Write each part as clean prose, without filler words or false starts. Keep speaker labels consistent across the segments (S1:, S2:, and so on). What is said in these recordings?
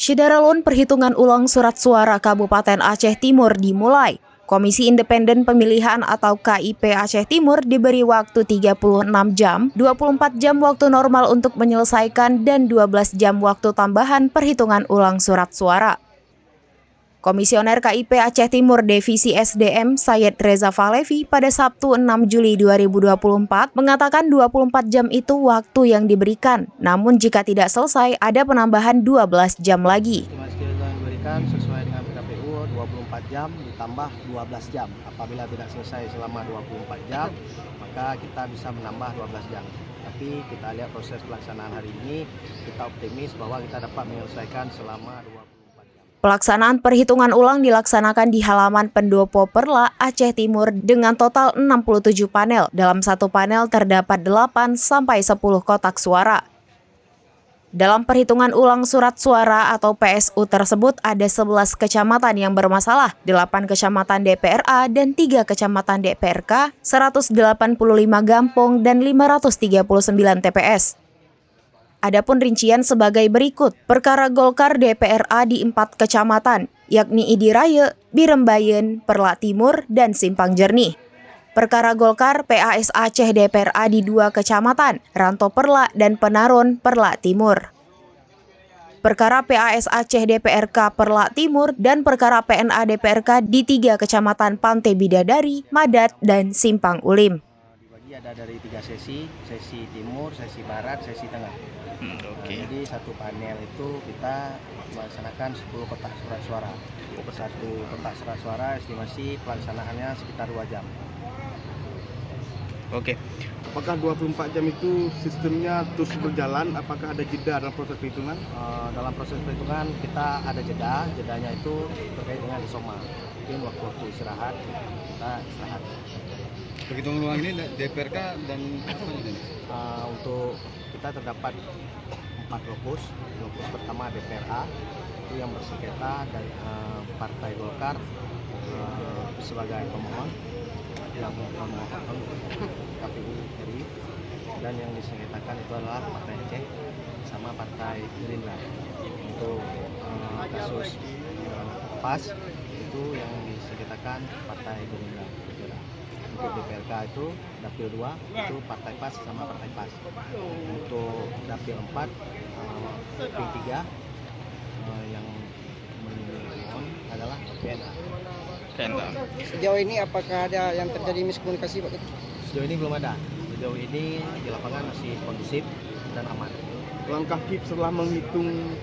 S1: Syederalun perhitungan ulang surat suara Kabupaten Aceh Timur dimulai. Komisi Independen Pemilihan atau KIP Aceh Timur diberi waktu 36 jam, 24 jam waktu normal untuk menyelesaikan dan 12 jam waktu tambahan perhitungan ulang surat suara. Komisioner KIP Aceh Timur Divisi SDM Syed Reza Falevi pada Sabtu 6 Juli 2024 mengatakan 24 jam itu waktu yang diberikan, namun jika tidak selesai ada penambahan 12 jam lagi.
S2: Estimasi yang diberikan sesuai dengan PKPU 24 jam ditambah 12 jam. Apabila tidak selesai selama 24 jam, maka kita bisa menambah 12 jam. Tapi kita lihat proses pelaksanaan hari ini, kita optimis bahwa kita dapat menyelesaikan selama 24 jam.
S1: Pelaksanaan perhitungan ulang dilaksanakan di halaman Pendopo Perla, Aceh Timur dengan total 67 panel. Dalam satu panel terdapat 8 sampai 10 kotak suara. Dalam perhitungan ulang surat suara atau PSU tersebut ada 11 kecamatan yang bermasalah, 8 kecamatan DPRA dan 3 kecamatan DPRK, 185 gampong dan 539 TPS. Adapun rincian sebagai berikut, perkara Golkar DPRA di 4 kecamatan, yakni Idiraya, Birembayan, Perla Timur, dan Simpang Jernih. Perkara Golkar PAS Aceh DPRA di 2 kecamatan, Ranto Perla dan Penaron, Perla Timur. Perkara PAS Aceh DPRK Perla Timur dan perkara PNA DPRK di 3 kecamatan Pantai Bidadari, Madat, dan Simpang Ulim.
S2: Ada dari 3 sesi timur, sesi barat, sesi tengah. Jadi satu panel itu kita melaksanakan 10 kotak surat suara. Satu kotak surat suara estimasi pelaksanaannya sekitar 2 jam.
S3: Oke.
S4: Apakah 24 jam itu sistemnya terus berjalan? Apakah ada jeda dalam proses perhitungan?
S2: Dalam proses perhitungan kita ada jedanya itu terkait dengan isoma. Mungkin waktu istirahat kita istirahat.
S4: Perhitungan ulang ini DPRK dan
S2: untuk kita terdapat 4 lokus. Lokus pertama DPRA itu yang bersengketa dari Partai Golkar sebagai pemohon, yang pemohon KPU RI, dan yang disengketakan itu adalah Partai Aceh sama Partai Gerindra. Untuk kasus PAS itu yang disengketakan Partai Gerindra. Untuk DPRK itu dapil 2 itu Partai PAS sama Partai PAS. Untuk dapil 4 dapil 3 yang memohon adalah PNA.
S5: Sejauh ini apakah ada yang terjadi miskomunikasi Pak?
S2: Sejauh ini belum ada. Sejauh ini di lapangan masih kondusif dan aman.
S4: Langkah KIP setelah menghitung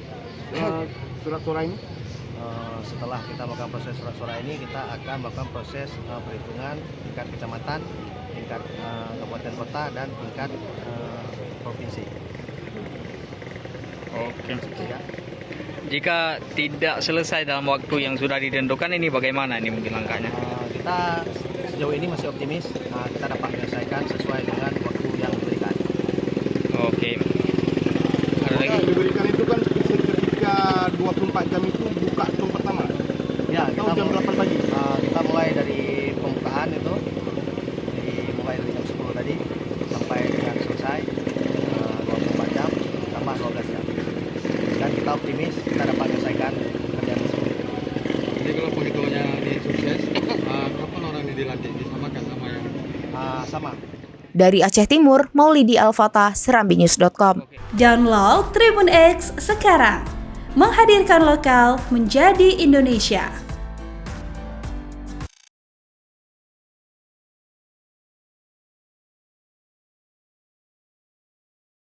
S4: surat suara ini?
S2: Setelah kita melakukan proses surat suara ini, kita akan melakukan proses perhitungan tingkat kecamatan, tingkat kabupaten kota, dan tingkat provinsi.
S3: Oke. Jika tidak selesai dalam waktu yang sudah ditentukan, ini bagaimana ini mungkin langkahnya?
S2: Kita sejauh ini masih optimis kita dapat menyelesaikan sesuai dengan waktu yang diberikan.
S3: Oke. Ada lagi?
S4: Yang diberikan itu kan ketika 24 jam itu buka hitung pertama.
S2: Ya, kita
S4: jam 8 pagi.
S2: Kita mulai dari pembukaan itu, mulai dari jam 10 tadi sampai dengan selesai 24 jam tambah 12 jam. Dan kita optimis kita dapat menyelesaikan kerjaan tersebut.
S4: Jadi kalau penghitungannya ini sukses, kapan orang ini dilantik disamakan sama yang
S2: sama?
S1: Dari Aceh Timur, Maulidi Al-Fatah, serambinews.com.
S6: Download Tribun X sekarang. Menghadirkan lokal menjadi Indonesia.